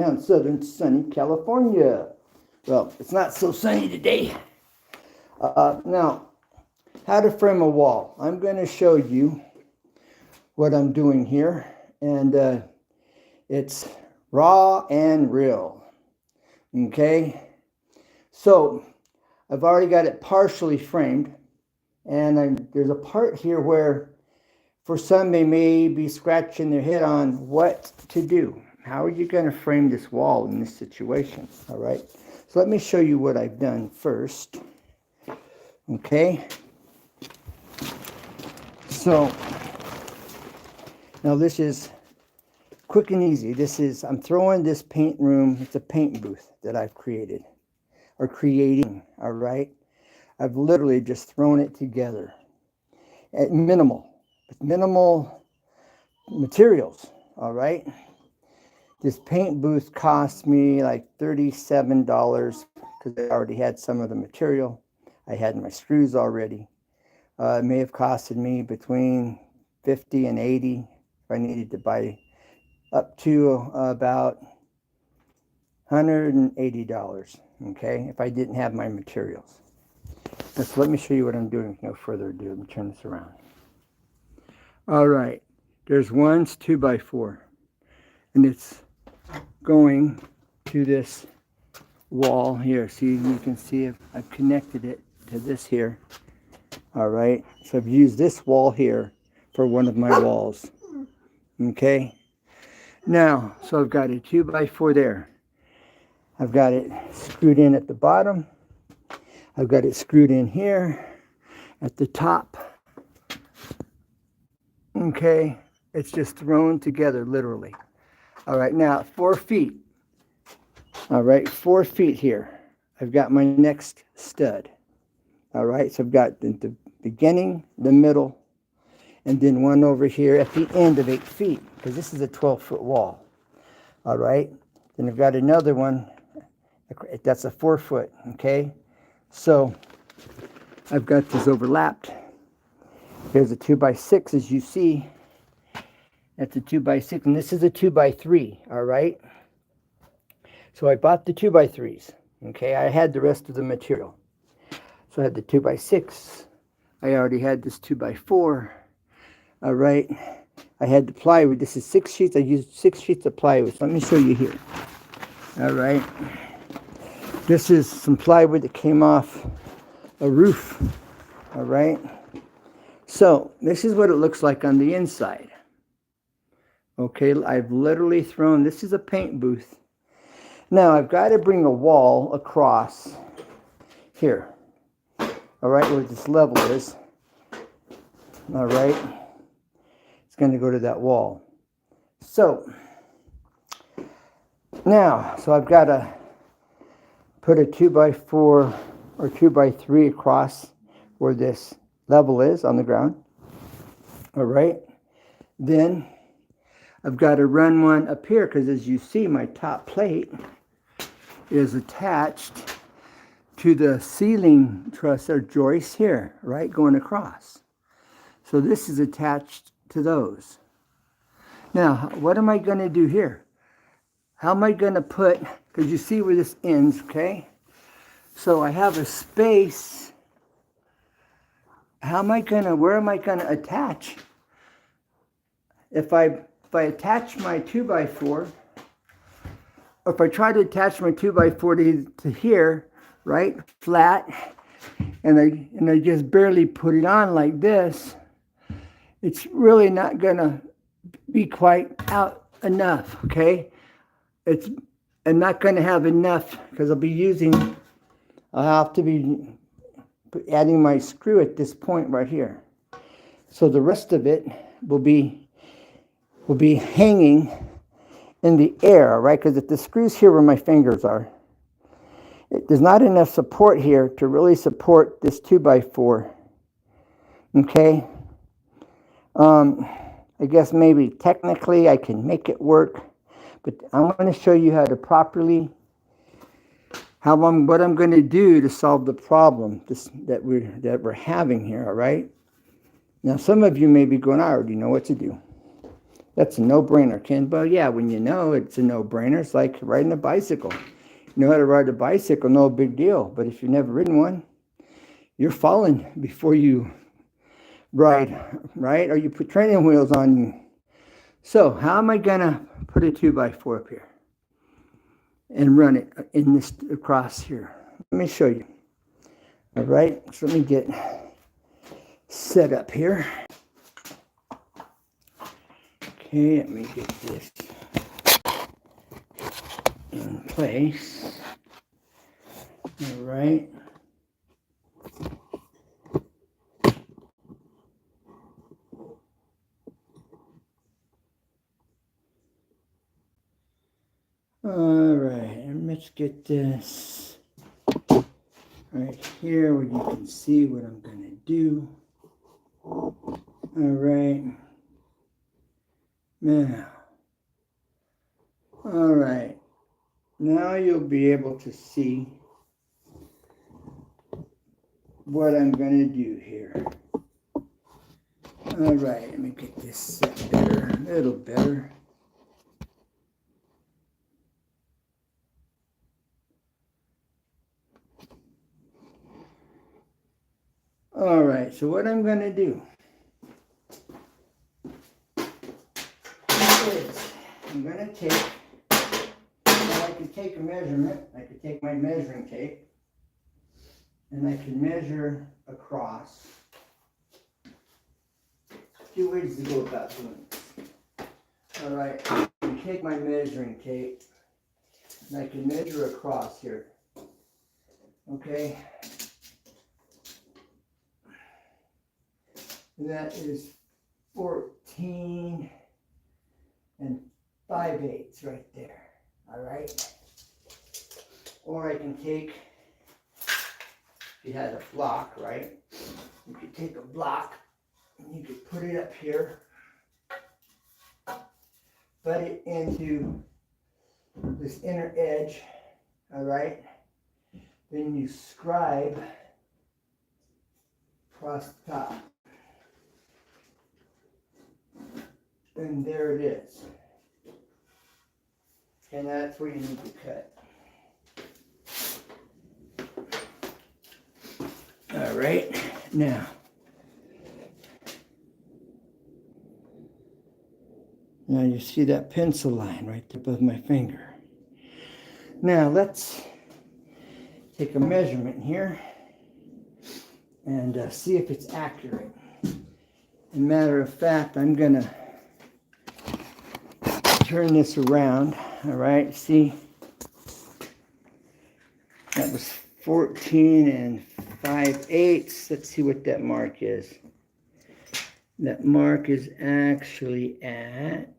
down southern sunny California. Well, it's not so sunny today. Now, how to frame a wall. I'm going to show you what I'm doing here, and it's raw and real. Okay, so I've already got it partially framed, and there's a part here where for some they may be scratching their head on what to do. How are you going to frame this wall in this situation? All right, so let me show you what I've done first. Okay, so now this is quick and easy. I'm throwing this paint room, it's a paint booth that I've created, or creating, all right? I've literally just thrown it together at with minimal materials, all right? This paint booth cost me like $37 because I already had some of the material. I had my screws already. It may have costed me between $50 and $80 if I needed to buy up to about $180, okay, if I didn't have my materials. So let me show you what I'm doing with no further ado. Let me turn this around. All right, there's one 2x4, and it's going to this wall here. See, you can see I've connected it to this here. All right, so I've used this wall here for one of my walls. Okay, now, so I've got a 2x4 there. I've got it screwed in at the bottom. I've got it screwed in here at the top. Okay, it's just thrown together literally. All right, now 4 feet. All right, 4 feet here. I've got my next stud. All right, so I've got the beginning, the middle, and then one over here at the end of 8 feet, because this is a 12-foot wall. All right, then I've got another one, that's a 4-foot, okay? So I've got this overlapped. Here's a 2x6, as you see. That's a 2x6, and this is a 2x3, all right? So I bought the 2x3s, okay? I had the rest of the material. So I had the 2x6. I already had this 2x4. All right. I had the plywood. This is 6 sheets. I used 6 sheets of plywood. So let me show you here. All right. This is some plywood that came off a roof. All right. So this is what it looks like on the inside. Okay. I've literally thrown, this is a paint booth. Now I've got to bring a wall across here. All right, where this level is. All right, it's going to go to that wall. So now, I've got to put a 2x4 or 2x3 across where this level is on the ground. All right, then I've got to run one up here because, as you see, my top plate is attached to the ceiling truss or joist here, right, going across. So this is attached to those. Now, what am I going to do here? How am I going to put, because you see where this ends, okay? So I have a space. Where am I going to attach? If I attach my 2x4, or if I try to attach my 2x4 to here, right, flat, and I just barely put it on like this, it's really not gonna be quite out enough, okay? I'm not gonna have enough because I'll have to be adding my screw at this point right here. So the rest of it will be hanging in the air, right? Because if the screws here where my fingers are, there's not enough support here to really support this 2x4. Okay? I guess maybe technically I can make it work, but I'm going to show you how to properly, what I'm going to do to solve the problem that we're having here, all right? Now, some of you may be going, I already know what to do. That's a no-brainer, Ken. Well, yeah, when you know it's a no-brainer, it's like riding a bicycle. You know how to ride a bicycle, no big deal. But if you've never ridden one, you're falling before you ride, right? Or you put training wheels on you. So how am I gonna put a 2x4 up here and run it in this across here? Let me show you. All right, so let me get set up here. Okay, let me get this in place. All right. All right, and let's get this right here where you can see what I'm going to do. All right. Now. All right. Now you'll be able to see what I'm going to do here. All right, let me get this set better, a little better. All right, so what I'm going to do is I'm going to take, I could take a measurement, I could take my measuring tape, and I can measure across. Two ways to go about doing this. All right, I can take my measuring tape, and I can measure across here. Okay. And that is 14 and 5/8 right there. All right. Or I can take, if you had a block, right? You could take a block and you could put it up here, butt it into this inner edge, all right? Then you scribe across the top. And there it is. And that's where you need to cut. All right, now. Now you see that pencil line right above my finger. Now let's take a measurement here and see if it's accurate. As a matter of fact, I'm gonna turn this around, all right? See, that was 14 and 5/8. Let's see what that mark is. That mark is actually at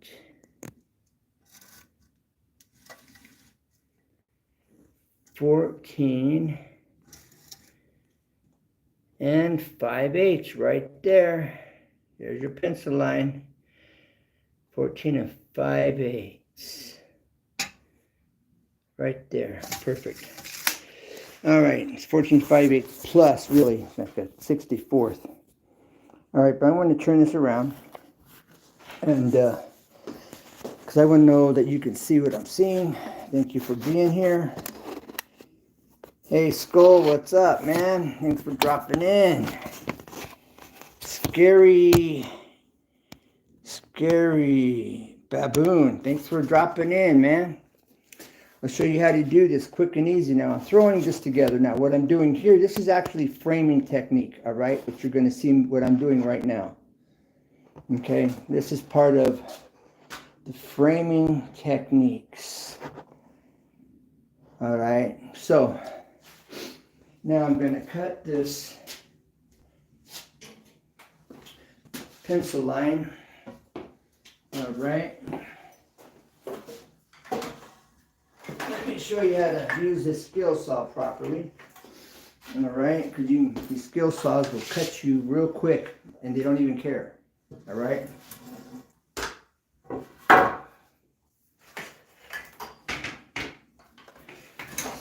14 and 5/8 right there. There's your pencil line. 14 and 5/8. Right there. Perfect. All right. It's 14 5/8 plus, really, like a 64th. All right, but I want to turn this around. And because I want to know that you can see what I'm seeing. Thank you for being here. Hey, Skull, what's up, man? Thanks for dropping in. Scary Baboon, thanks for dropping in, man. I'll show you how to do this quick and easy now. I'm throwing this together now. What I'm doing here, this is actually framing technique, all right? But you're going to see what I'm doing right now. Okay, this is part of the framing techniques. All right, so now I'm going to cut this pencil line. All right. Let me show you how to use this skill saw properly. All right, because these skill saws will cut you real quick, and they don't even care. All right.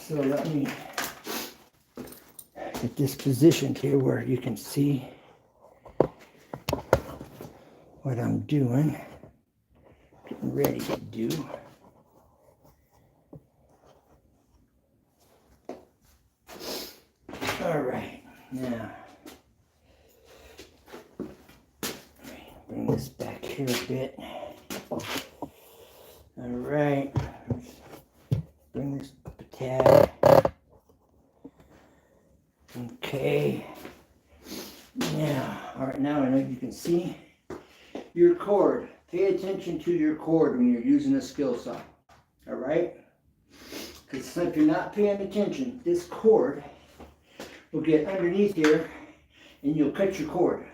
So let me get this positioned here where you can see what I'm doing. ready to do. All right, now bring this back here a bit. All right, bring this up a tad. Okay. Now, all right, now I know you can see your cord. Pay attention to your cord when you're using a skill saw. All right? Because if you're not paying attention, this cord will get underneath here and you'll cut your cord.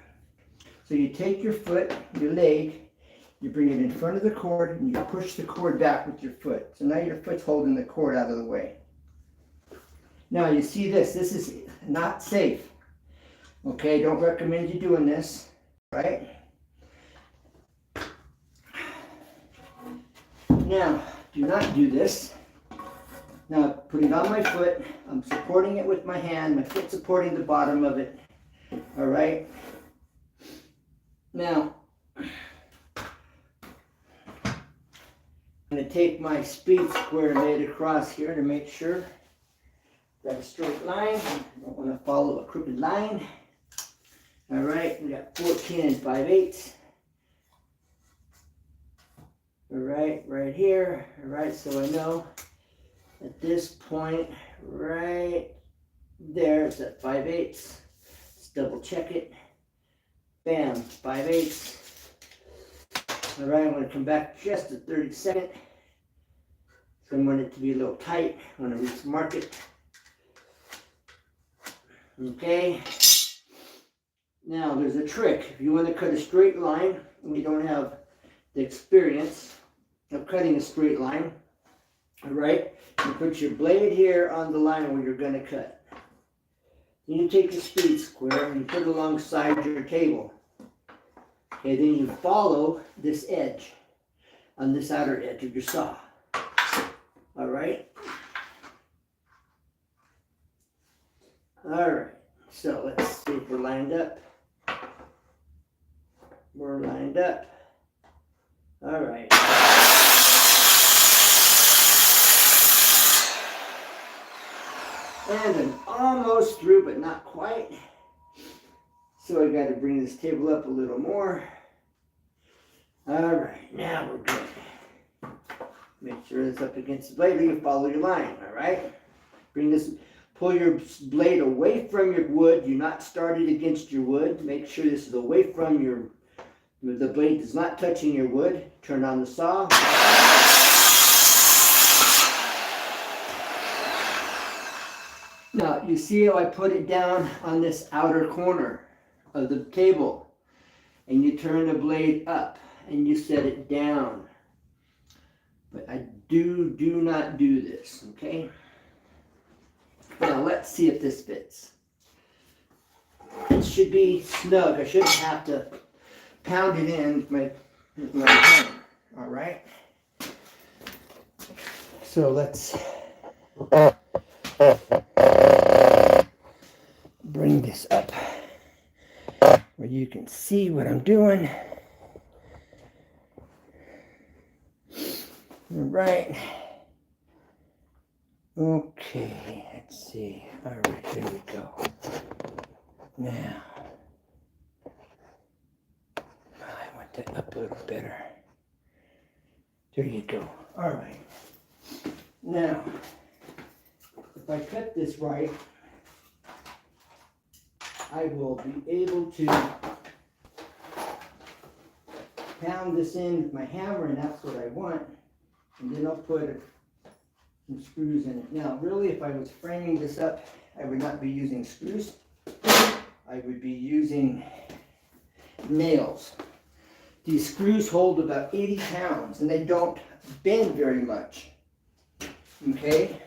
So you take your foot, your leg, you bring it in front of the cord and you push the cord back with your foot. So now your foot's holding the cord out of the way. Now you see this is not safe. Okay, don't recommend you doing this, right? Now, do not do this. Now, put it on my foot. I'm supporting it with my hand. My foot supporting the bottom of it. All right? Now, I'm going to take my speed square and lay it across here to make sure. Got a straight line. I don't want to follow a crooked line. All right, we got 14 and 5/8. All right, right here. All right, so I know at this point, right there, it's at 5/8. Let's double check it. Bam, 5/8. All right, I'm going to come back just a 32nd. So I want it to be a little tight. I want to reach the market. Okay. Now there's a trick. If you want to cut a straight line and you don't have the experience of cutting a straight line, all right, you put your blade here on the line where you're going to cut. Then you take your speed square and you put it alongside your table. Okay, then you follow this edge on this outer edge of your saw. All right. All right. So let's see if we're lined up. We're lined up. All right. And I'm almost through, but not quite. So I got to bring this table up a little more. All right, now we're good. Make sure it's up against the blade, you follow your line, all right? Pull your blade away from your wood. You're not started against your wood. Make sure this is away from the blade is not touching your wood. Turn on the saw. Now, you see how I put it down on this outer corner of the table. And you turn the blade up and you set it down. But I do not do this, okay? Now, let's see if this fits. It should be snug. I shouldn't have to pound it in with my hand, all right? So let's bring this up where you can see what I'm doing. All right. Okay, let's see. All right, there we go. Now, I want that up a little better. There you go. All right. Now, if I cut this right, I will be able to pound this in with my hammer, and that's what I want. And then I'll put some screws in it. Now, really, if I was framing this up, I would not be using screws. I would be using nails. These screws hold about 80 pounds, and they don't bend very much. Okay?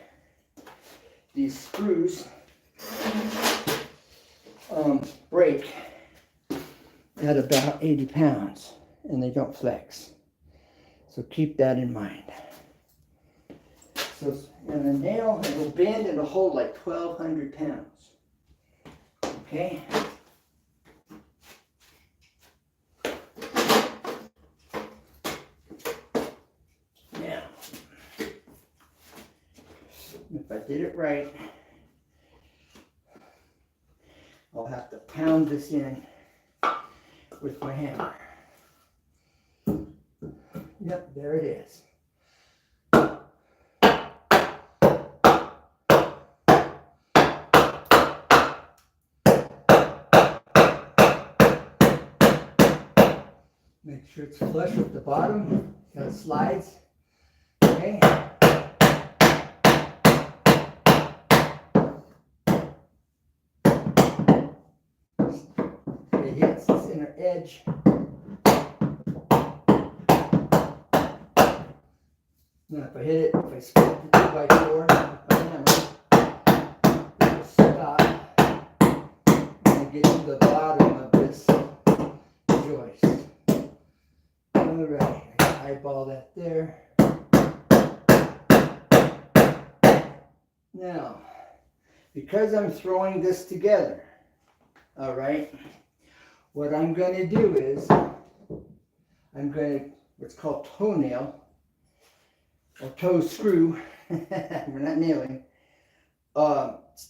These screws break at about 80 pounds, and they don't flex. So keep that in mind. So, and the nail, it will bend and it'll hold like 1,200 pounds. Okay? If I did it right, I'll have to pound this in with my hammer. Yep, there it is. Make sure it's flush with the bottom, so it slides. Okay. It hits this inner edge. Now if I hit it, if I split the 2x4 with my hammer, it will stop and get to the bottom of this joist. Alright, I eyeball that there. Now, because I'm throwing this together, alright, what I'm going to do is, I'm going to, what's called toenail, or toe screw, we're not nailing,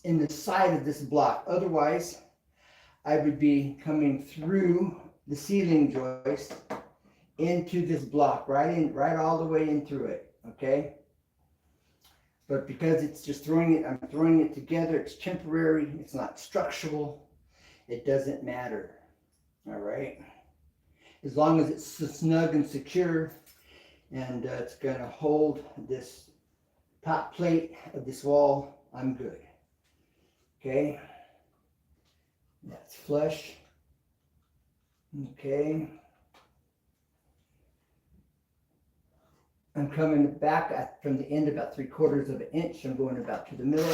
in the side of this block. Otherwise, I would be coming through the ceiling joist into this block, right all the way in through it, okay? But because it's just I'm throwing it together, it's temporary, it's not structural, it doesn't matter, all right? As long as it's snug and secure, and it's gonna hold this top plate of this wall, I'm good, okay? That's flush, okay? I'm coming back from the end about 3/4 of an inch. I'm going about to the middle.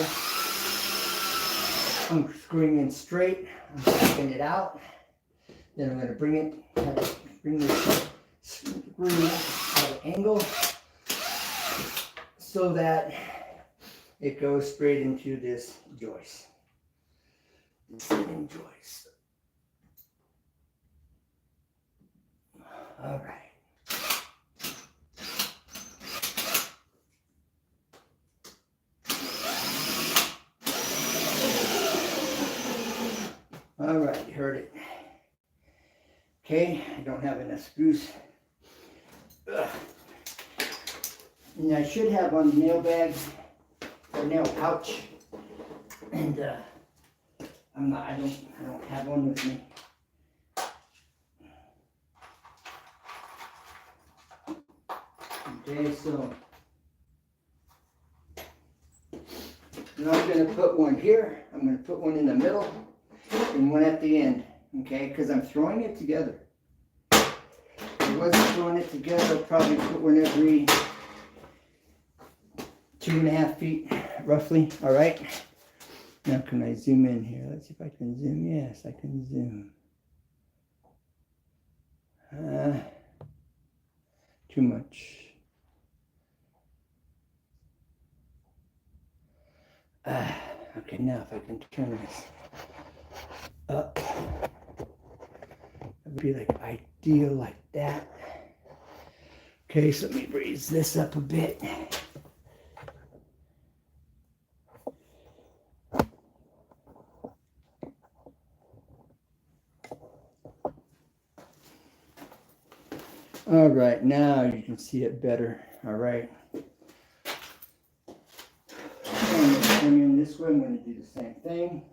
I'm screwing in straight. I'm backing it out. Then I'm going to bring this screw at an angle so that it goes straight into this joist, the ceiling joist. All right. All right, you heard it. Okay, I don't have enough screws. Ugh. And I should have on the nail bag or nail pouch, and I don't have one with me. Okay, so now I'm going to put one here. I'm going to put one in the middle and one at the end, okay? Because I'm throwing it together. If I wasn't throwing it together, I'd probably put one every 2.5 feet, roughly. All right. Now, can I zoom in here? Let's see if I can zoom. Yes, I can zoom. Too much. Okay, now if I can turn this up, it would be like ideal like that. Okay, so let me raise this up a bit. All right, now you can see it better. All right. Come in this way, I'm going to do the same thing.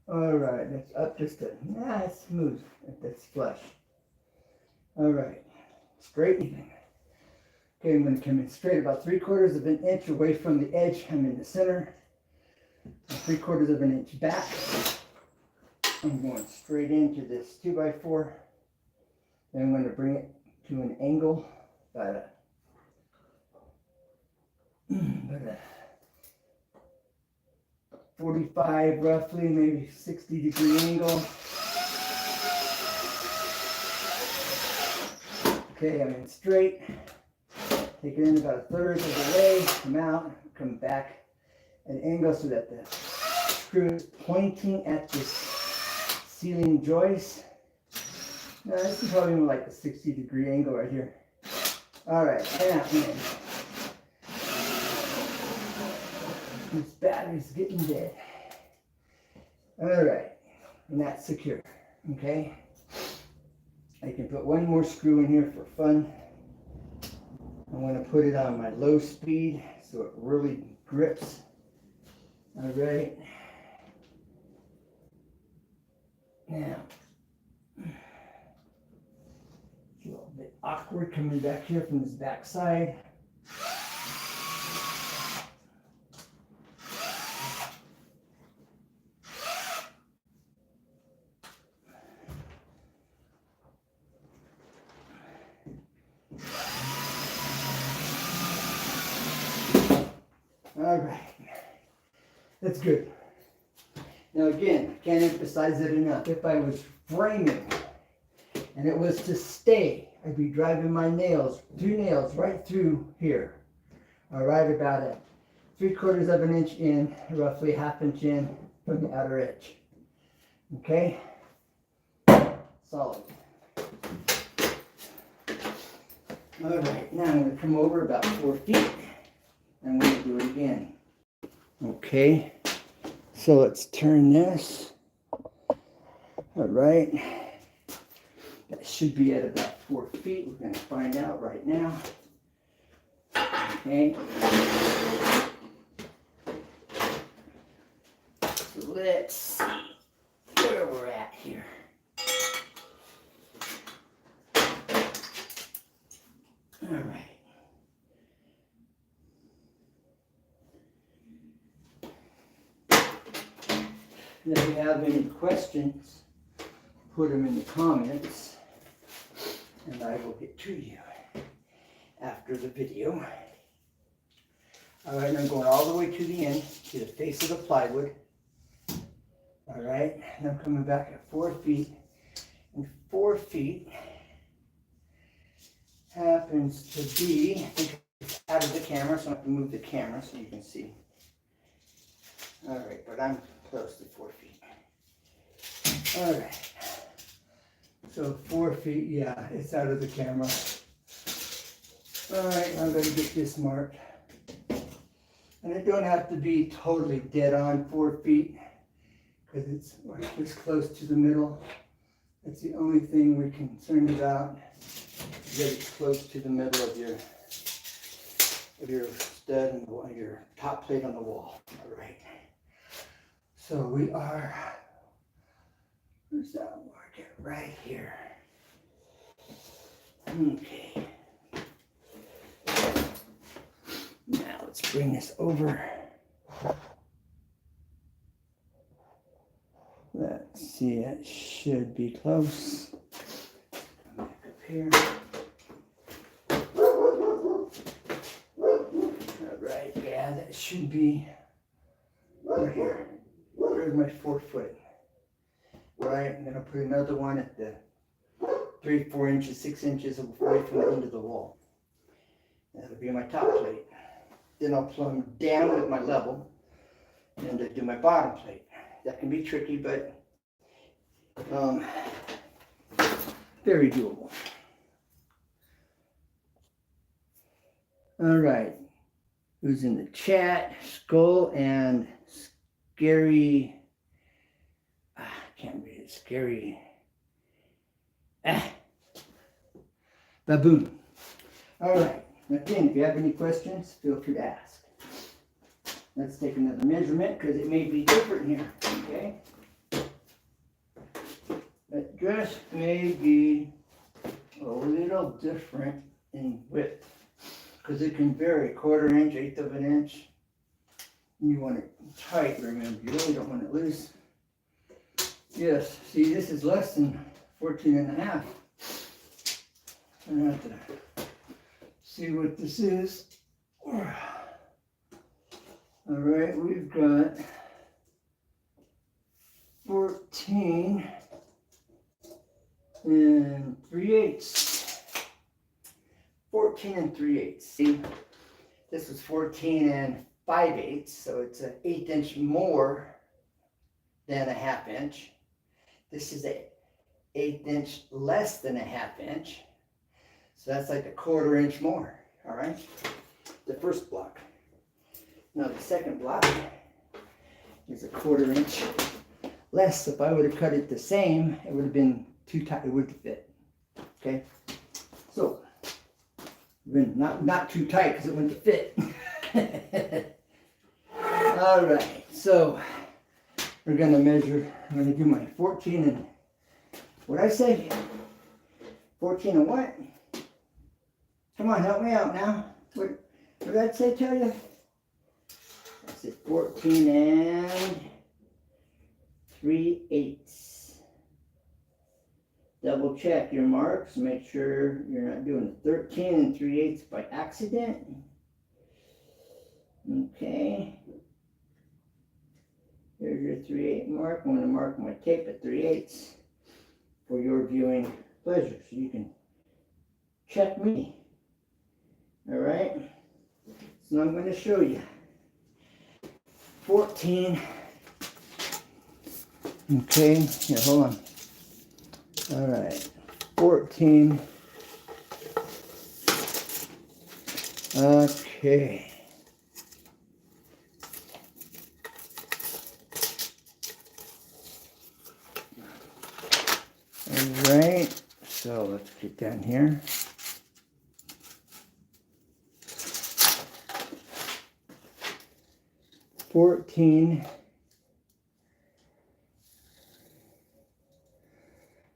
All right, that's up just a nice smooth. That's flush. All right, straight even. Okay, I'm going to come in straight about 3/4 of an inch away from the edge. I'm in the center. 3/4 of an inch back. I'm going straight into this 2x4. Then I'm going to bring it to an angle, about a 45 roughly, maybe 60-degree angle. Okay, I'm in straight. Take it in about 1/3 of the way, come out, come back at an angle so that the screw is pointing at this ceiling joist. Now, this is probably like a 60-degree angle right here. All right, now, this battery's getting dead. All right, and that's secure, okay? I can put one more screw in here for fun. I'm going to put it on my low speed so it really grips. All right. Now, it's a little bit awkward coming back here from this back side. All right, that's good. Now again, I can't emphasize it enough. If I was framing and it was to stay, I'd be driving my nails, 2 nails right through here. All right, about a 3/4 of an inch in, roughly 1/2 inch in from the outer edge. Okay, solid. All right, now I'm going to come over about 4 feet. I'm going to do it again. Okay, so let's turn this. All right, that should be at about 4 feet. We're going to find out right now. Okay, so let's see where we're at here. All right. And if you have any questions, put them in the comments, and I will get to you after the video. All right, I'm going all the way to the end, to the face of the plywood. All right, and I'm coming back at 4 feet, and 4 feet happens to be, I think it's out of the camera, so I have to move the camera so you can see. All right, but I'm close to 4 feet. All right. So 4 feet, yeah, it's out of the camera. All right, I'm going to get this marked. And it don't have to be totally dead on 4 feet because it's this close to the middle. That's the only thing we're concerned about, is that it's close to the middle of your stud and your top plate on the wall. All right. So we are, where's that mark? Right here. Okay. Now let's bring this over. Let's see, it should be close. Come back up here. All right, yeah, that should be right here. There's my 4 foot. Right, I'm going to put another one at the 3, 4 inches, 6 inches away from the end of the wall. That'll be my top plate. Then I'll plumb down with my level and do my bottom plate. That can be tricky, but very doable. All right, who's in the chat? Skull and Scary. Can't read it. Scary. Baboon. All right. Again, if you have any questions, feel free to ask. Let's take another measurement because it may be different here. Okay. It just may be a little different in width because it can vary 1/4 inch, 1/8 of an inch. You want it tight, remember. You really don't want it loose. Yes, see, this is less than 14.5. I'm going to have to see what this is. All right, we've got 14 and 3/8. 14 and 3/8. See, this was 14 and 5/8, so it's an 1/8 inch more than a 1/2 inch. This is 1/8 inch less than a 1/2 inch. So that's like a 1/4 inch more, all right? The first block. Now the second block is a 1/4 inch less. If I would have cut it the same, it would have been too tight, it wouldn't fit, okay? So, not too tight because it wouldn't fit. All right, so we're gonna measure, I'm gonna do my 14 and, what'd I say? 14 and what? Come on, help me out now. What did I say, tell you? I said 14 and 3/8. Double check your marks. Make sure you're not doing 13 and 3/8 by accident. Okay. Here's your 3/8 mark. I'm going to mark my tape at 3/8 for your viewing pleasure, so you can check me. All right. So I'm going to show you 14. Okay. Here, hold on. All right. 14. Okay. All right. So let's get down here. $14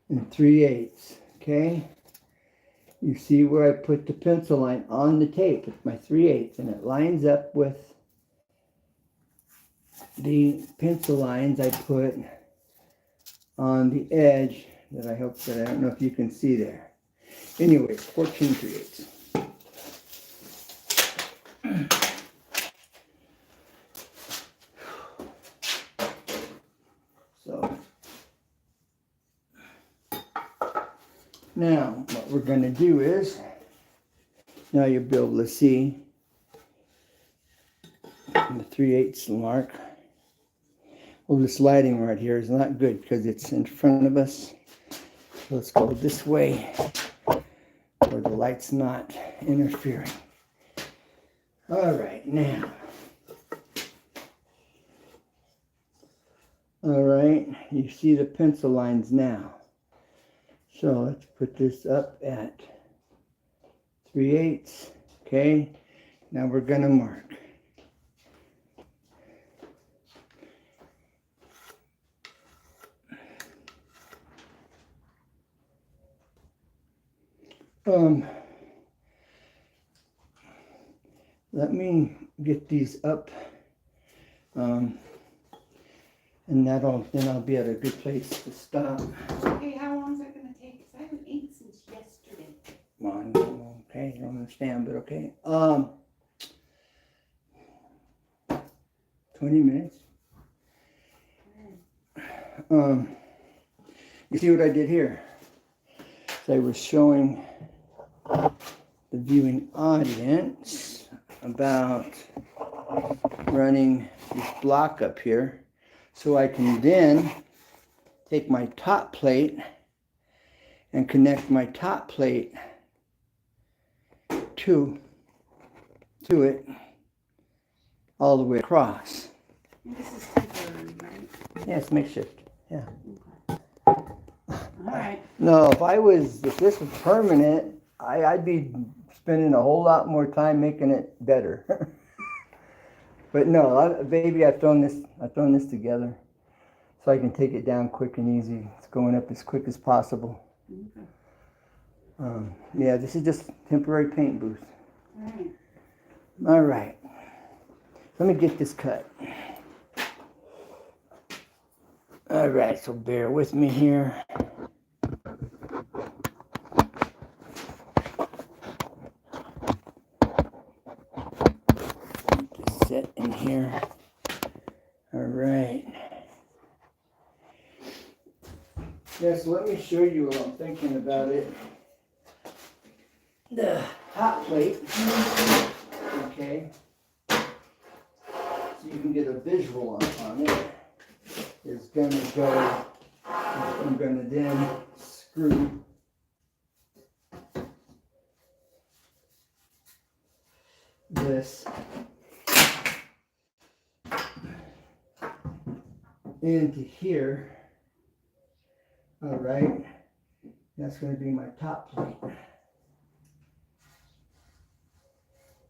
and 3/8. Okay. You see where I put the pencil line on the tape with my 3/8, and it lines up with the pencil lines I put on the edge that I hope that, I don't know if you can see there. Anyways, 14 3/8. So now what we're going to do is, now you'll be able to see the 3/8 mark. Well, this lighting right here is not good because it's in front of us. So let's go this way where the light's not interfering. All right, now. All right, you see the pencil lines now. So let's put this up at 3/8. Okay, now we're going to mark. Let me get these up, and then I'll be at a good place to stop. Okay, how long is that going to take? Because I haven't eaten since yesterday. Come on, okay, I don't understand, but okay. 20 minutes. You see what I did here? So I was showing the viewing audience about running this block up here, so I can then take my top plate and connect my top plate to it all the way across. And this is temporary, right? Yeah, it's makeshift. Yeah. Okay. All right. No, if this was permanent, I'd be spending a whole lot more time making it better. But no, baby, I've thrown this together so I can take it down quick and easy. It's going up as quick as possible. Okay. Yeah, this is just temporary paint booth. All right. All right. Let me get this cut. All right, so bear with me here. Just set in here. All right. Yes, let me show you what I'm thinking about it. The top plate, okay, so you can get a visual on it, is going to go, I'm going to then screw this into here. All right, that's going to be my top plate.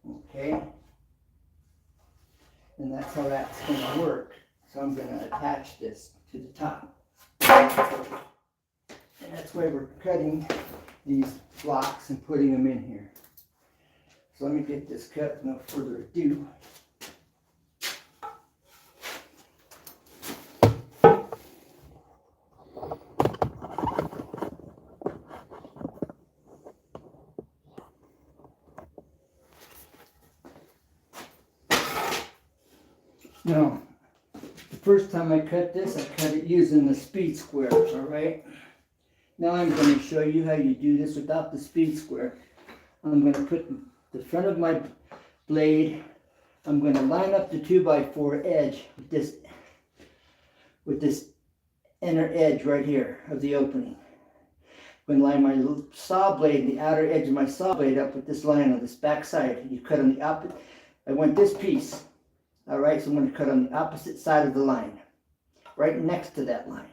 Okay, and that's how that's going to work. So I'm going to attach this to the top. And that's why we're cutting these blocks and putting them in here. So let me get this cut with no further ado. Now, the first time I cut this, I cut it using the speed square, all right? Now I'm going to show you how you do this without the speed square. I'm going to put the front of my blade, I'm going to line up the 2x4 edge with this inner edge right here of the opening. I'm going to line my saw blade, the outer edge of my saw blade up with this line on this back side. You cut on the opposite. I want this piece. All right, so I'm going to cut on the opposite side of the line, right next to that line.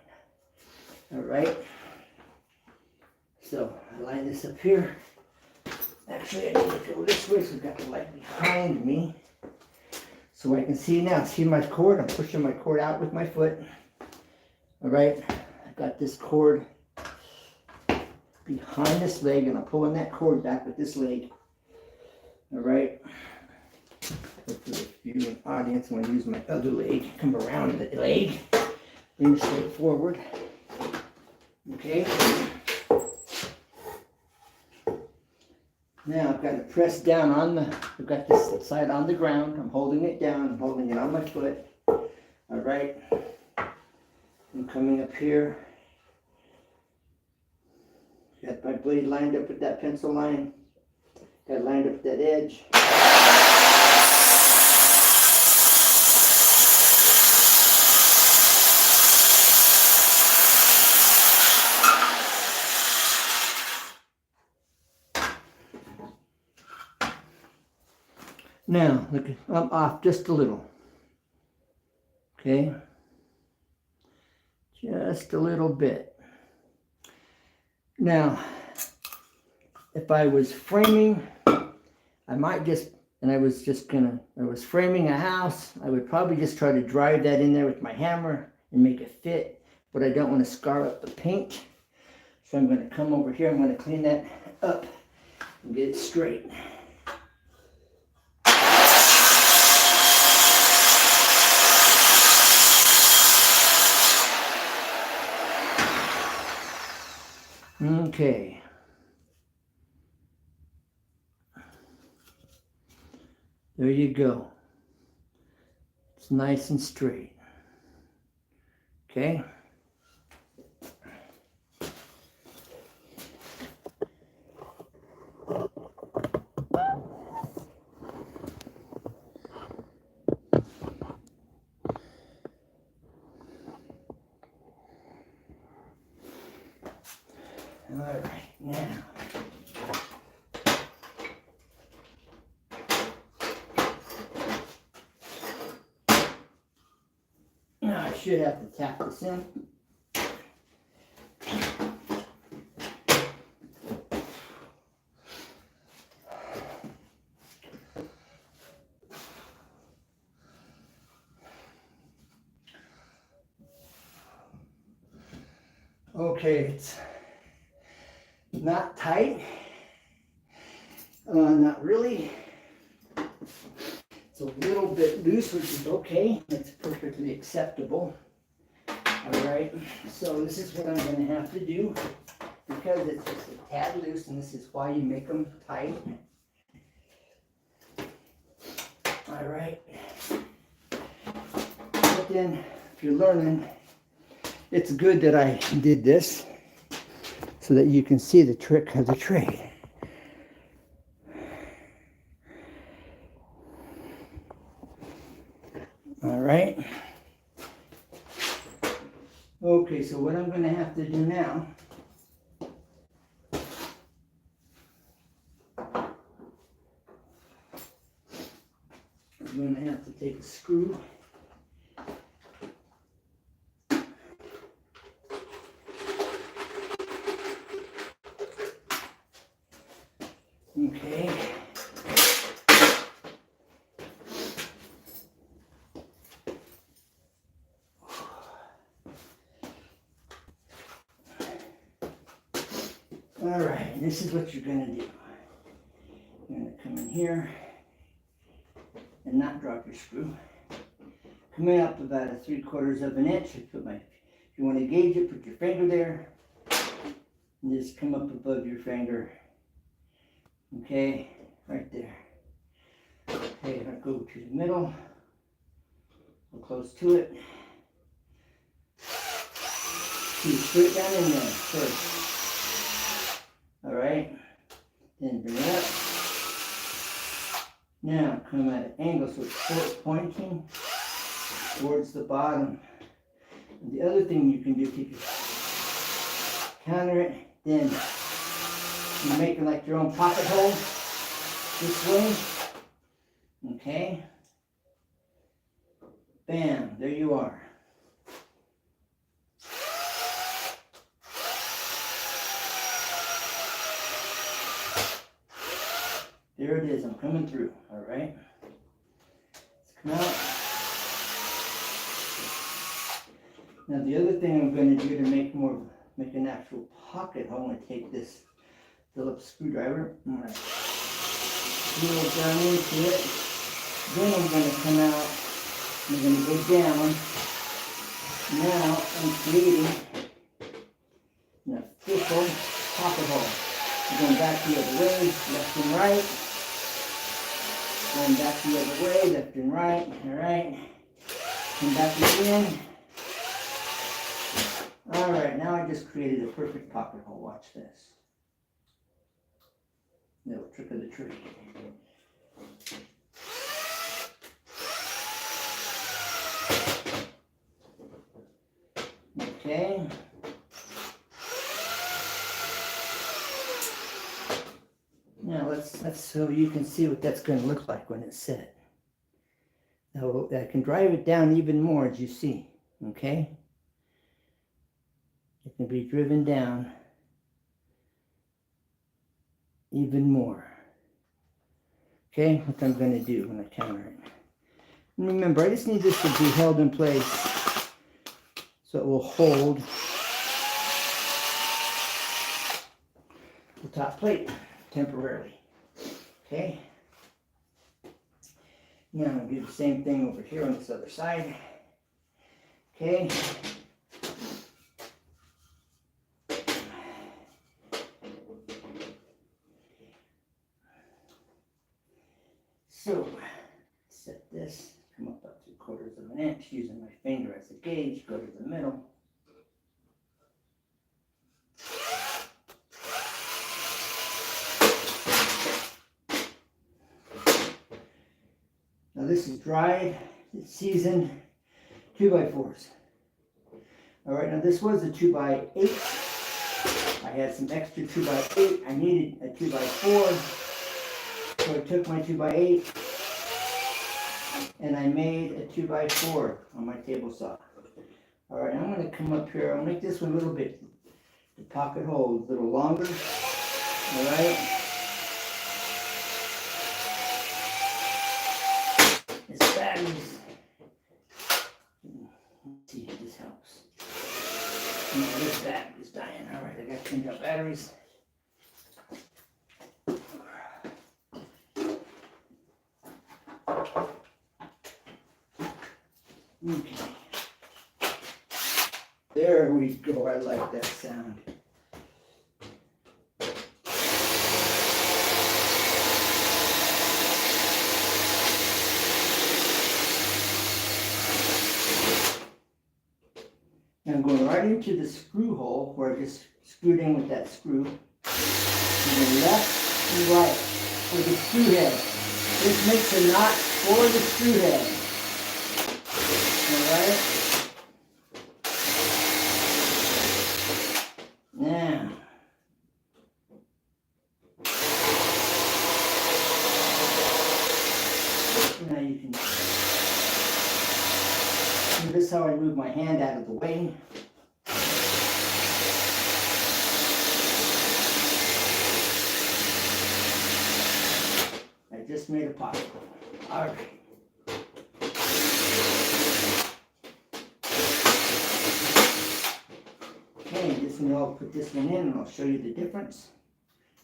All right. So I line this up here. Actually, I need to go this way, so I've got the light behind me, so I can see now. See my cord? I'm pushing my cord out with my foot. All right. I got this cord behind this leg, and I'm pulling that cord back with this leg. All right. For the viewing audience, I'm going to use my other leg. Come around the leg. Bring this leg forward. Okay. Now I've got to press down on I've got this side on the ground. I'm holding it down. I'm holding it on my foot. All right. I'm coming up here. Got my blade lined up with that pencil line. Got it lined up with that edge. Now, look, I'm off just a little. Okay? Just a little bit. Now, if I was framing, I might just, and I was framing a house, I would probably just try to drive that in there with my hammer and make it fit, but I don't want to scar up the paint. So I'm going to come over here, I'm going to clean that up and get it straight. Okay. There you go. It's nice and straight. Okay. All right, now. Now I should have to tap this in. Okay, it's not tight, not really. It's a little bit loose, which is okay. It's perfectly acceptable. All right, so this is what I'm going to have to do because it's just a tad loose, and this is why you make them tight. All right, but then if you're learning, it's good that I did this so that you can see the trick of the trade. All right. Okay, so what I'm going to have to do now going to have to take a screw. Okay. All right, this is what you're going to do. You're going to come in here and not drop your screw. Come in up about a 3/4 of an inch. If you want to gauge it, put your finger there. And just come up above your finger. Okay, right there. Okay, I'm going to go to the middle. Go close to it. Put it down in there first. All right. Then bring it up. Now come at an angle so it's pointing towards the bottom. And the other thing you can do, if you counter it, then you make it like your own pocket hole this way. Okay. Bam, there you are. There it is, I'm coming through, all right? Let's come out. Now the other thing I'm going to do to make an actual pocket, I'm going to take this Phillips screwdriver. I'm going to drill down into it. Then I'm going to come out. I'm going to go down. Now I'm creating an official pocket hole. I'm going back the other way, left and right. Going back the other way, left and right. All right. Come back again. All right, now I just created a perfect pocket hole. Watch this. Little trick of the trade. Okay. Now let's so you can see what that's going to look like when it's set. Now I can drive it down even more, as you see. Okay. It can be driven down even more. Okay, what I'm going to do when I counter it. And remember, I just need this to be held in place so it will hold the top plate temporarily. Okay. Now I'm going to do the same thing over here on this other side. Okay. So, set this, come up about 3/4 of an inch, using my finger as a gauge, go to the middle. Now this is dried, it's seasoned 2x4s. All right, now this was a 2x8. I had some extra 2x8. I needed a 2x4. So I took my 2x8 and I made a 2x4 on my table saw. All right, I'm going to come up here. I'll make this one a little bit, the pocket hole a little longer. All right. This battery's, let's see if this helps. No, this battery's dying. All right, I got to change out batteries. Okay. There we go. I like that sound. Now I'm going right into the screw hole where I just screwed in with that screw. And then left and right for the screw head. This makes a knot for the screw head. Alright. Now you can how I move my hand out of the way. I just made a pocket. All right. Okay, this one, I'll put this one in and I'll show you the difference.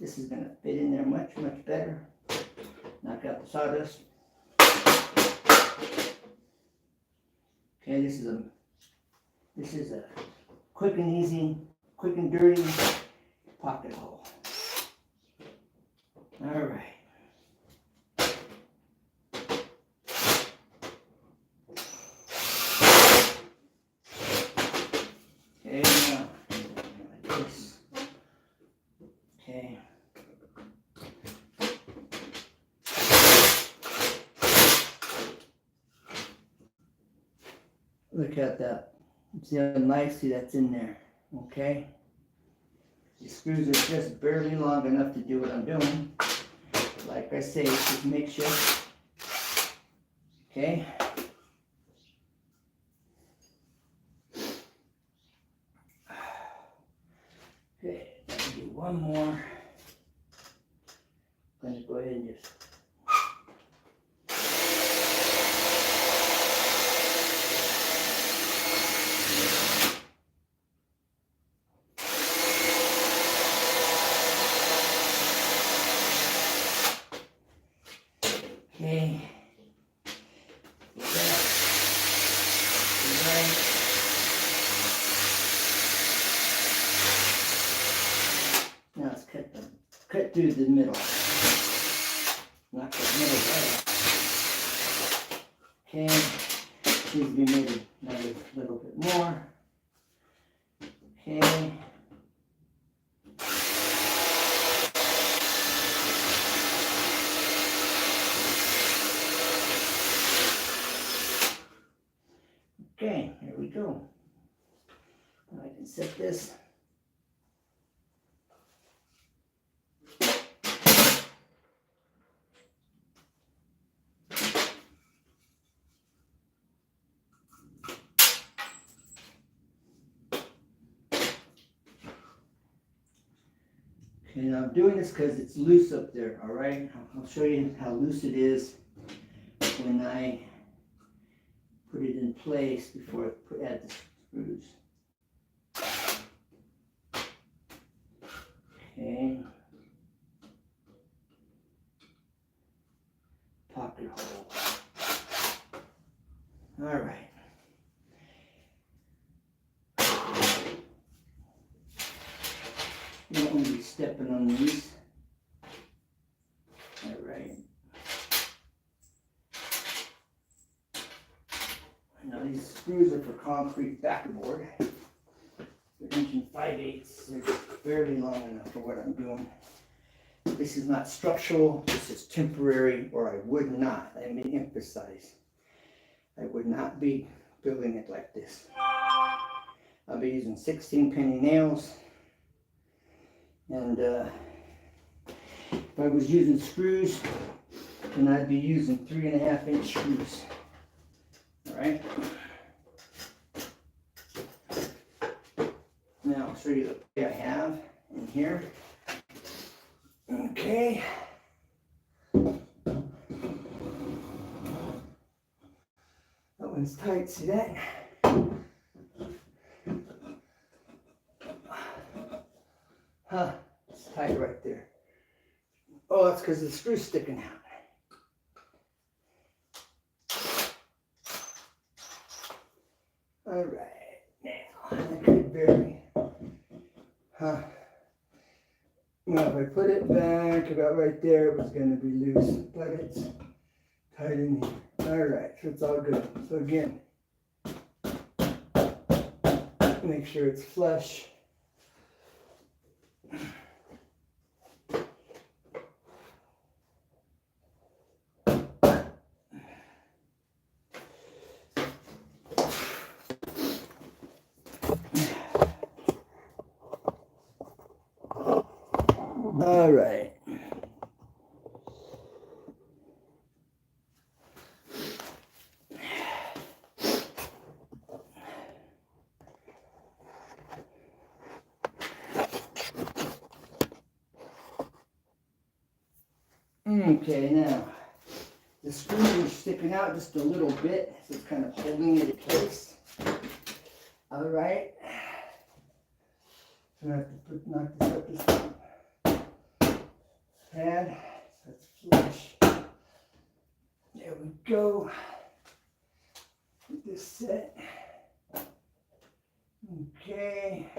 This is going to fit in there much, much better. Knock out the sawdust. Okay, this is a quick and easy, quick and dirty pocket hole. All right. Okay, now, like this. Okay. Look at that. See how nicely that's in there. Okay. The screws are just barely long enough to do what I'm doing. Like I say, it's just makeshift. Okay. Okay, let me do one more. I'm going to go ahead and just. Okay. Now let's cut through the middle. Knock that middle right out. Okay. Needs to be made another little bit more. Okay. Okay, here we go. Now I can set this. Okay, now I'm doing this because it's loose up there, all right? I'll show you how loose it is when I put it in place before I add the screws. Okay. Pocket hole. All right. You don't want to be stepping on these. All right. Now these screws are for concrete backboard. They're inch 5/8. They're just barely long enough for what I'm doing. This is not structural. This is temporary, or I would not. Let me emphasize. I would not be building it like this. I'll be using 16 penny nails. And if I was using screws, then I'd be using 3.5 inch screws. All right. Now I'll show you the way I have in here. Okay. That one's tight. See that? Huh, it's tight right there. Oh, that's because the screw's sticking out. All right, now, I could vary. Huh. Now, if I put it back about right there, it was going to be loose, but it's tight in here. All right, so it's all good. So again, make sure it's flush. All right. Okay, now the screws are sticking out just a little bit, so it's kind of holding it in place. All right. So I have to knock this up this pad. So it's flush. There we go. Get this set. Okay.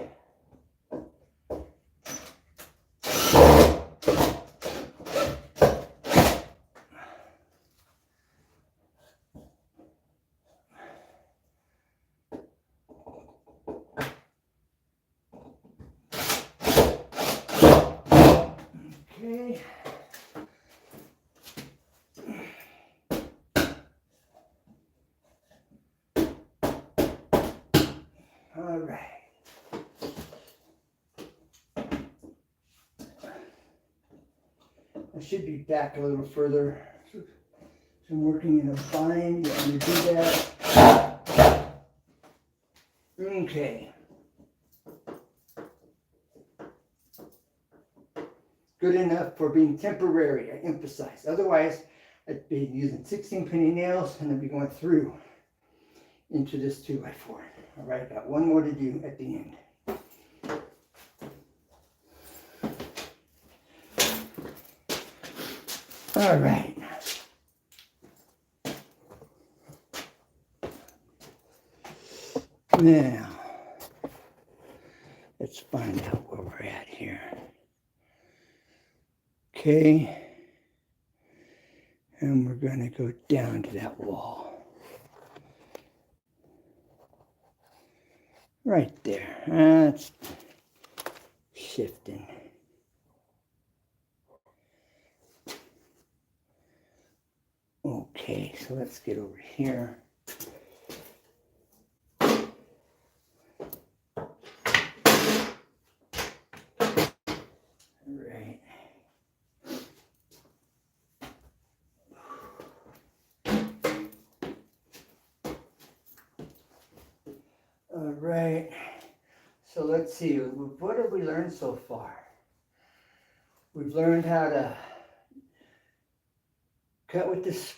Okay. All right. I should be back a little further. So I'm working in a bind. You want me to do that? Okay. Good enough for being temporary, I emphasize. Otherwise, I'd be using 16 penny nails and I'd be going through into this 2x4. All right, got one more to do at the end. All right. Now, let's find out where we're at here. Okay. And we're going to go down to that wall. Right there. That's shifting. Okay, so let's get over here. Right. All right. So let's see, what have we learned so far? We've learned how to cut with this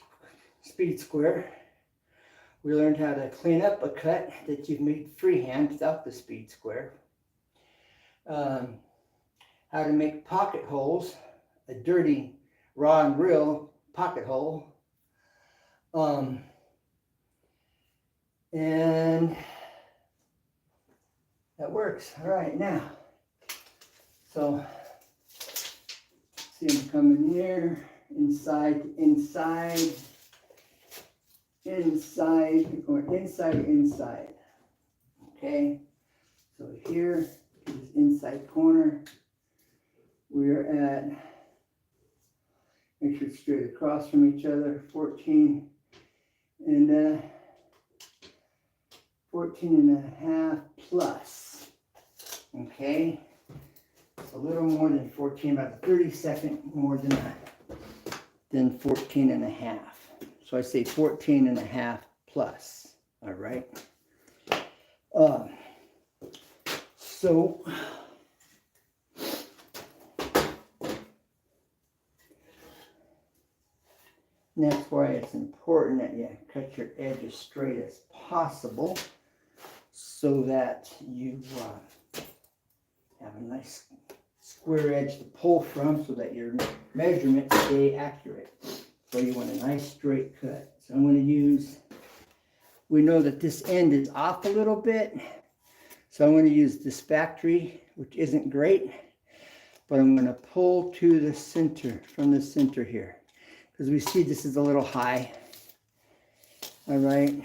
speed square. We learned how to clean up a cut that you've made freehand without the speed square. How to make pocket holes, a dirty raw and real pocket hole. And that works. All right, now, so see I'm coming here, inside, inside, inside, going inside, inside. Okay, so here is inside corner. We're at, make sure it's straight across from each other, 14 and 14 and a half plus. Okay, it's a little more than 14, about a 32nd more than 14 and a half. So I say 14 and a half plus. All right. So that's why it's important that you cut your edge as straight as possible so that you have a nice square edge to pull from so that your measurements stay accurate. So you want a nice straight cut. So I'm going to use, we know that this end is off a little bit, so I'm going to use this factory, which isn't great, but I'm going to pull to the center, from the center here. Because we see this is a little high. All right.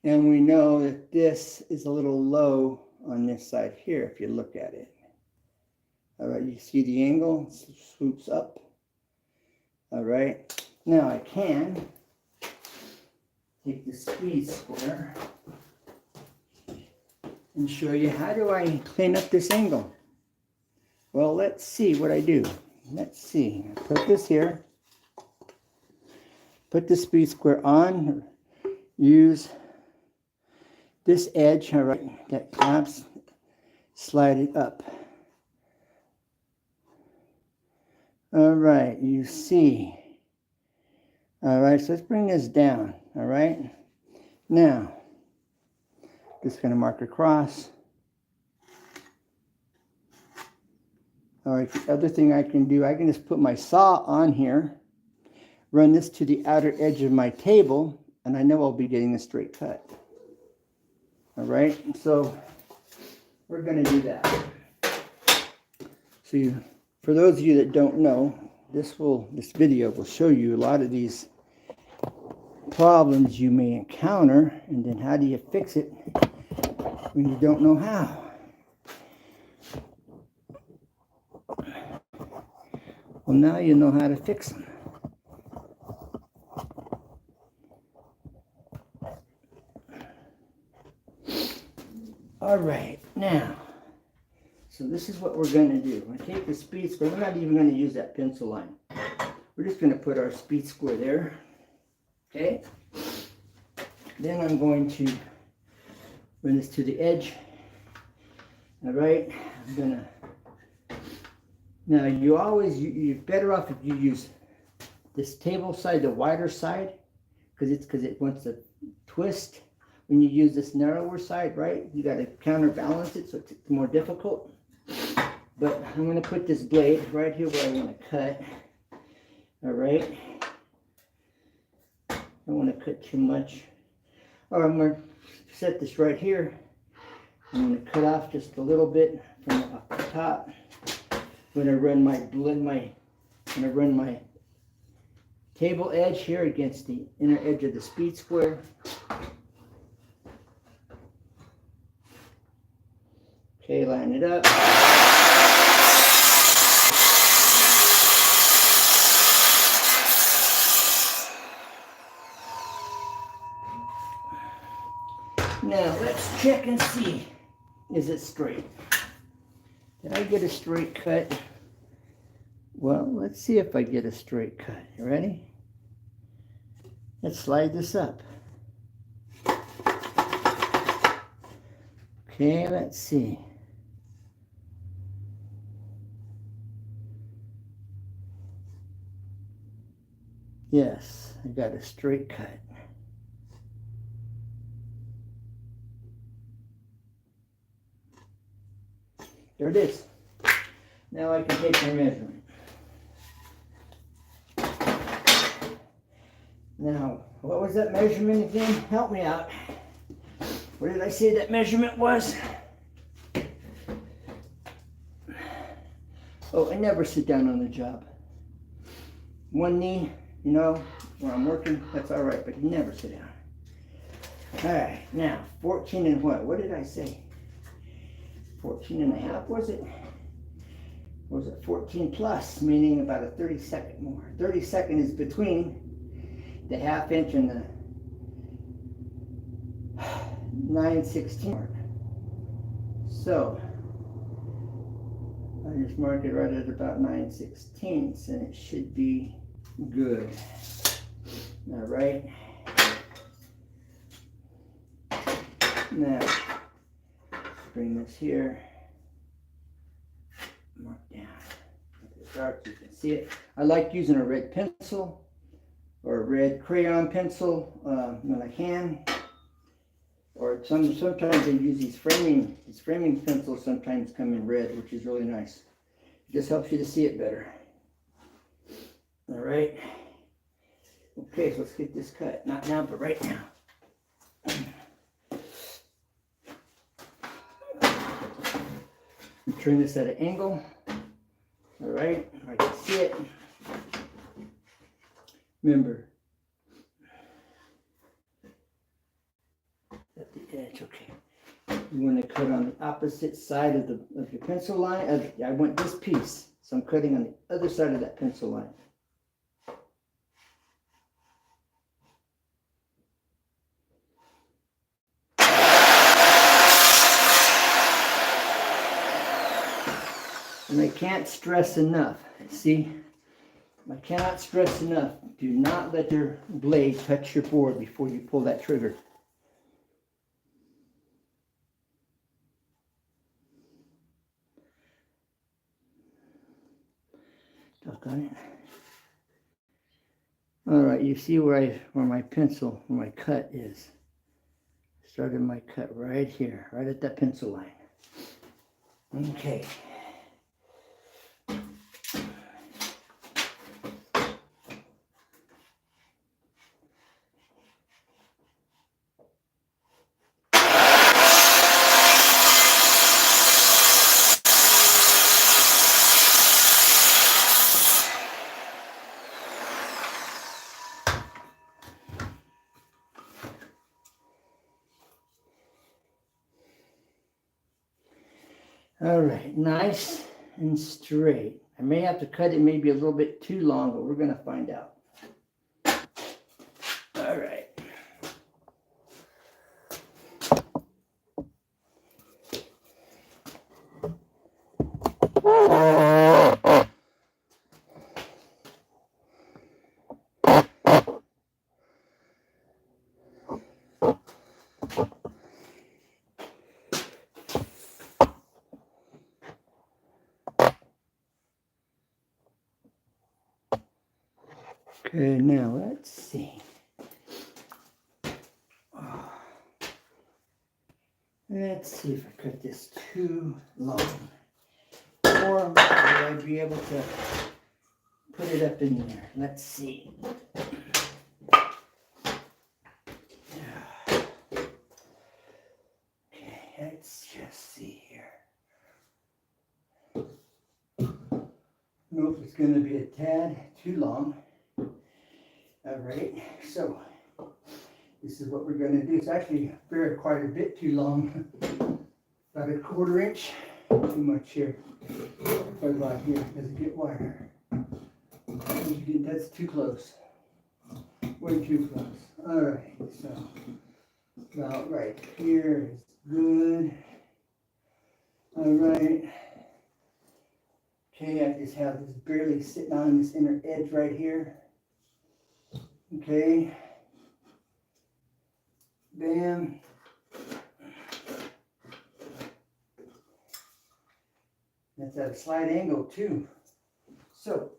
And we know that this is a little low on this side here, if you look at it. All right, you see the angle? It swoops up. All right. Now I can take the speed square and show you how do I clean up this angle. Well, let's see what I do. Let's see. I put this here. Put the speed square on. Use this edge, all right, that clamps, slide it up. All right, you see. All right, so let's bring this down. All right. Now, just going to mark across. All right, the other thing I can do, I can just put my saw on here, run this to the outer edge of my table, and I know I'll be getting a straight cut. All right, so we're going to do that. So for those of you that don't know, this video will show you a lot of these problems you may encounter, and then how do you fix it when you don't know how. Well, now you know how to fix them. All right, now, so this is what we're going to do. We're going to take the speed square. We're not even going to use that pencil line. We're just going to put our speed square there. Okay? Then I'm going to run this to the edge. All right? I'm going to... Now, you're better off if you use this table side, the wider side, because it wants to twist. When you use this narrower side, right, you got to counterbalance it, so it's more difficult. But I'm going to put this blade right here where I want to cut. All right. I don't want to cut too much. Or I'm going to set this right here. I'm going to cut off just a little bit from off the top. I'm going to run my table edge here against the inner edge of the speed square. Okay, line it up. Now let's check and see, is it straight? Did I get a straight cut? Well, let's see if I get a straight cut. You ready? Let's slide this up. Okay, let's see. Yes, I got a straight cut. There it is. Now I can take my measurement. Now, what was that measurement again? Help me out. What did I say that measurement was? Oh, I never sit down on the job. One knee, you know, where I'm working, that's all right, but you never sit down. All right, now, 14 and what? What did I say? 14 and a half, was it? Or was it 14 plus, meaning about a 32nd more? 32nd is between the ½ inch and the 9/16 mark. So, I just mark it right at about 9/16, and it should be good. All right. Now, bring this here, mark down. It's dark so you can see it. I like using a red pencil or a red crayon pencil when I can. Or sometimes I use these framing pencils sometimes come in red, which is really nice. It just helps you to see it better. All right. Okay, so let's get this cut. Not now, but right now. Turn this at an angle. All right, I can see it. Remember, at the edge, okay. You want to cut on the opposite side of your pencil line. I want this piece, so I'm cutting on the other side of that pencil line. And I can't stress enough, see? I cannot stress enough, do not let your blade touch your board before you pull that trigger. I'll on it. All right, you see where my pencil, where my cut is. Started my cut right here, right at that pencil line. Okay. All right, nice and straight. I may have to cut it maybe a little bit too long, but we're going to find out. All right. Okay, now let's see. Let's see if I cut this too long. Or will I be able to put it up in there? Let's see. Okay, let's just see here. Nope, it's going to be a tad too long. All right, so this is what we're going to do. It's actually quite a bit too long. About a 1/4 inch. Too much here. What about here? Does it get wider? That's too close. Way too close. All right, so about right here is good. All right. Okay, I just have this barely sitting on this inner edge right here. Okay. Bam. That's at a slight angle too. So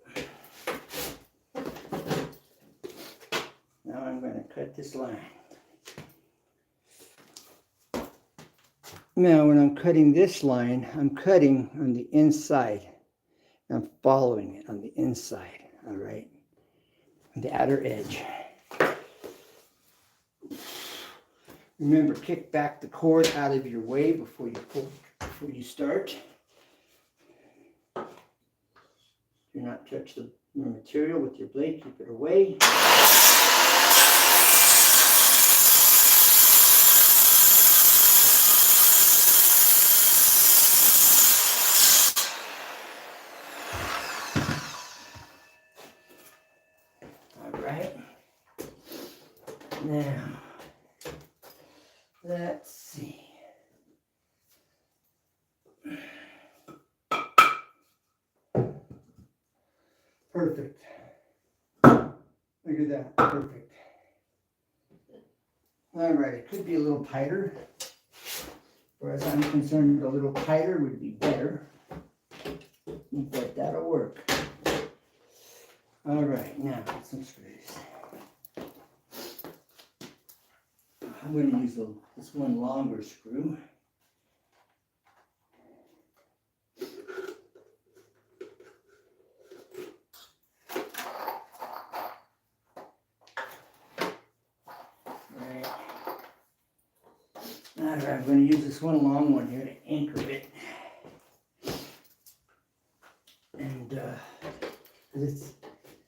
now I'm going to cut this line. Now when I'm cutting this line, I'm cutting on the inside. I'm following it on the inside, all right? On the outer edge. Remember, kick back the cord out of your way before you start. Do not touch the material with your blade, keep it away. All right. Now, let's see. Perfect. Look at that. Perfect. All right. It could be a little tighter. Whereas I'm concerned, a little tighter would be better. But that'll work. All right. Now, some screws. I'm going to use this one longer screw. Alright, I'm going to use this one long one here to anchor it. And it's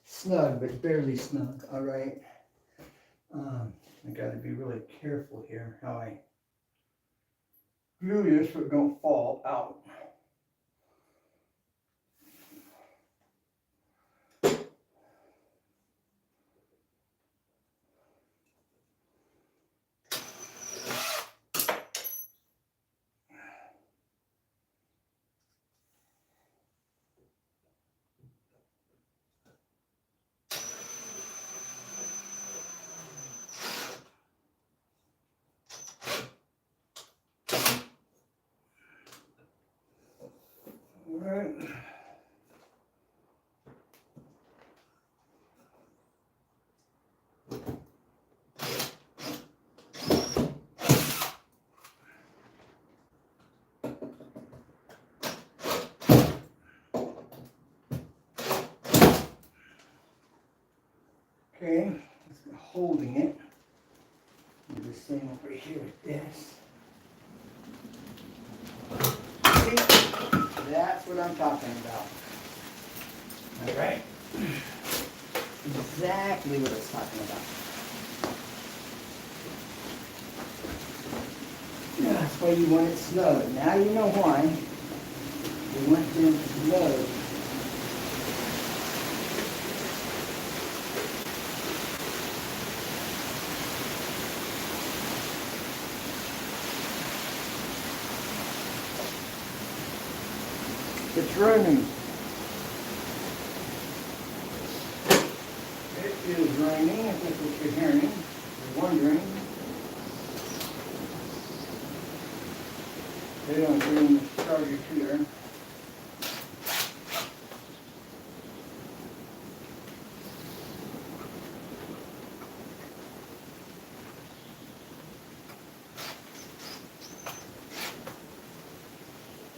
snug, but barely snug. Alright. I got to be really careful here how I glue this so it don't fall out. Alright. Okay, holding it. Do the same over here with this. See? That's what I'm talking about. All right. Exactly what I was talking about. Yeah, that's why you want it snug. Now you know why. You want them snug. It's raining. It is raining, if that's what you're hearing, or wondering. They don't bring the starter here.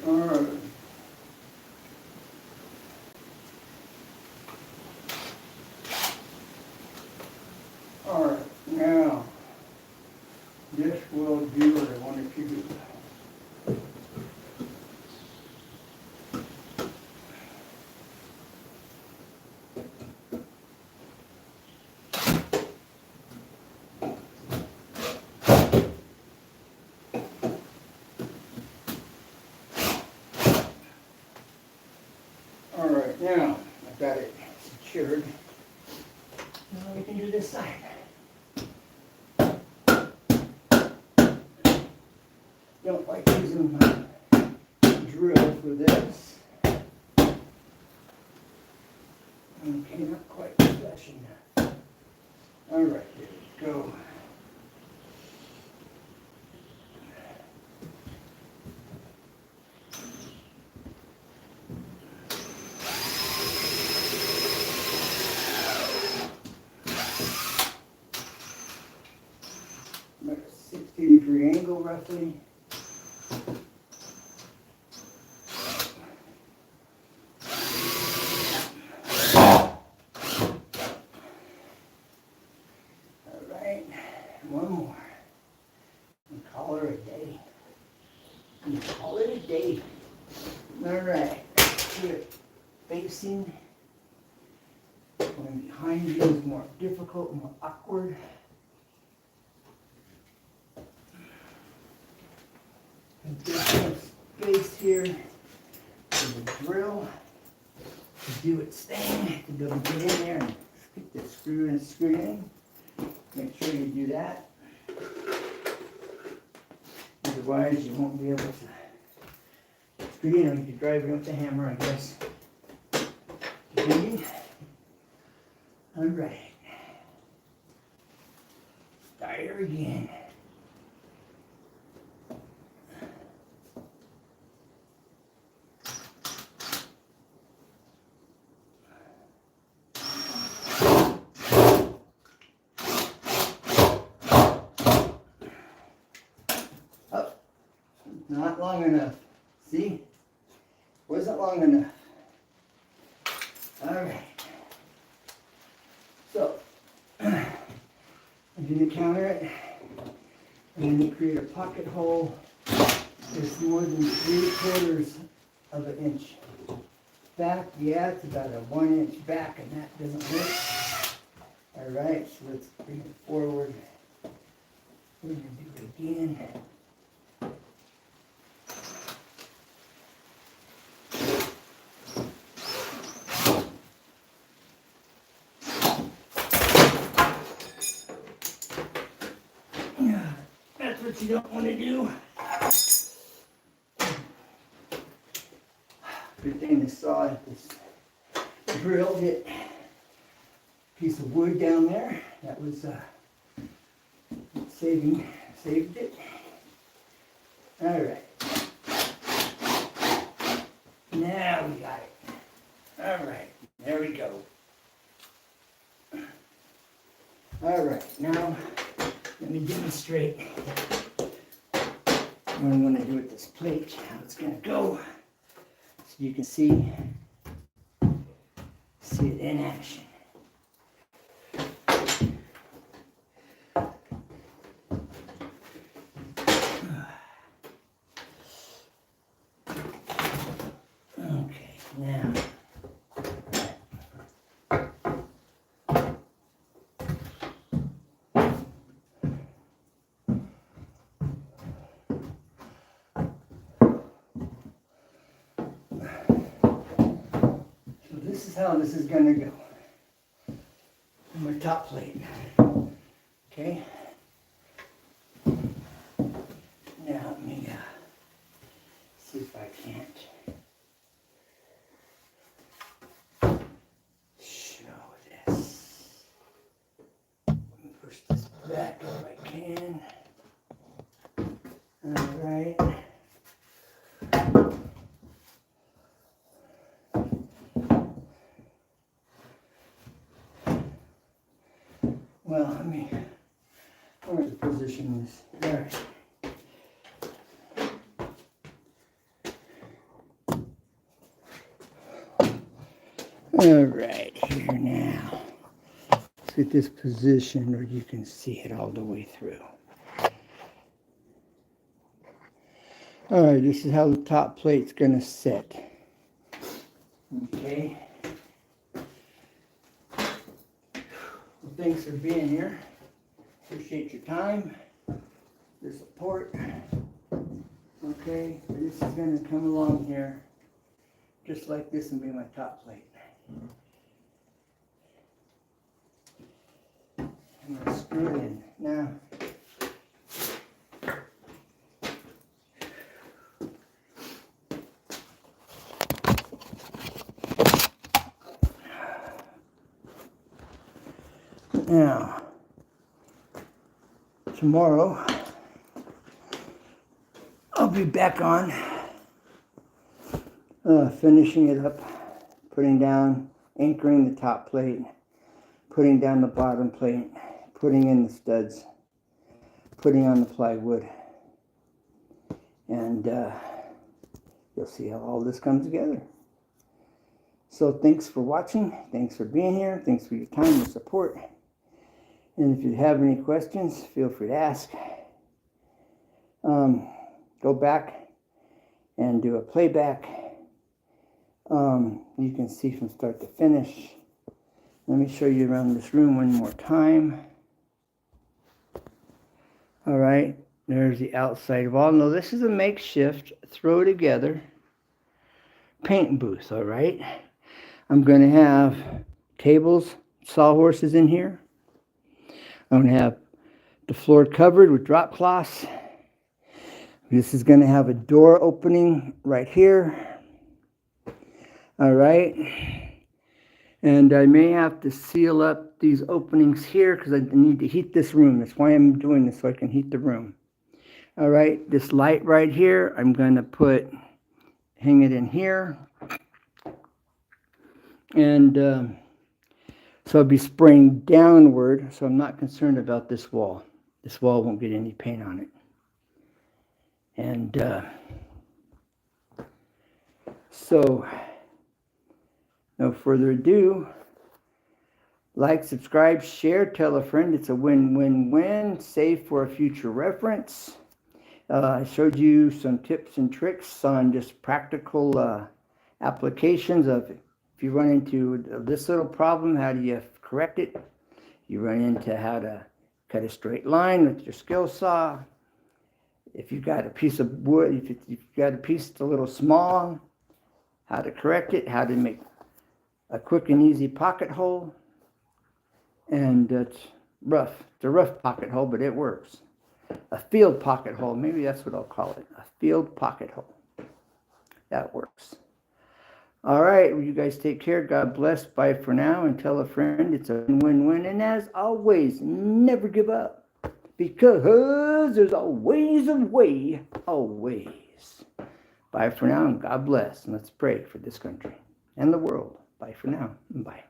Alright. Alright, now this will do what I wanted to do. Alright, now I've got it secured. Now we can do this side. Don't like using my drill for this. Okay, not quite flush enough. Alright, here we go. About a 60-degree angle roughly. Alright, one more. And call her a day. And call it a day. Alright, do it facing. Going behind you is more difficult, more awkward. And there's some space here for the drill to do its thing, to go get in there and stick the screw and screw in. Make sure you do that. Otherwise, you won't be able to screw in, or you could drive it with the hammer, I guess. Depending. All right. Fire again. Oh, not long enough. See? Wasn't long enough. All right. So, I'm going to counter it, and then you create a pocket hole that's more than 3/4 of an inch. Back, yeah, it's about a 1 inch back, and that doesn't work. All right, so let's bring it forward. We're going to do it again. That's what you don't want to do. Good thing the saw, this drill hit a piece of wood down there. That was saved it. All right. Now we got it. All right, there we go. All right, now let me demonstrate what I'm going to do with this plate, how it's going to go, so you can see it in action. Now, so this is how this is going to go. My top plate. Okay. Now let me see if I can't show this. Let me push this back if I can. All right. Well, let me, where's the position is? There. All right, here now. Let's get this position where you can see it all the way through. All right, this is how the top plate's gonna sit. Okay. Well, thanks for being here. Appreciate your time, your support. Okay, this is gonna come along here, just like this, and be my top plate. I'm gonna screw it in now. Now, tomorrow, I'll be back on finishing it up, putting down, anchoring the top plate, putting down the bottom plate, putting in the studs, putting on the plywood, and you'll see how all this comes together. So thanks for watching, thanks for being here, thanks for your time and support. And if you have any questions, feel free to ask. Go back and do a playback. You can see from start to finish. Let me show you around this room one more time. All right, there's the outside wall. Now this is a makeshift, throw together paint booth, all right? I'm going to have tables, sawhorses in here. I'm going to have the floor covered with drop cloths. This is going to have a door opening right here. All right. And I may have to seal up these openings here because I need to heat this room. That's why I'm doing this, so I can heat the room. All right. This light right here, I'm going to hang it in here. And so I'll be spraying downward, so I'm not concerned about this wall. This wall won't get any paint on it. And so, no further ado, like, subscribe, share, tell a friend. It's a win-win-win. Save for a future reference. I showed you some tips and tricks on just practical applications of if you run into this little problem, how do you correct it? You run into how to cut a straight line with your skill saw. If you've got a piece of wood, if you've got a piece that's a little small, how to correct it, how to make a quick and easy pocket hole. And it's rough. It's a rough pocket hole, but it works. A field pocket hole, maybe that's what I'll call it. A field pocket hole. That works. All right, well, you guys take care. God bless. Bye for now. And tell a friend it's a win-win. And as always, never give up. Because there's always a way. Always. Bye for now, and God bless. And let's pray for this country and the world. Bye for now. Bye.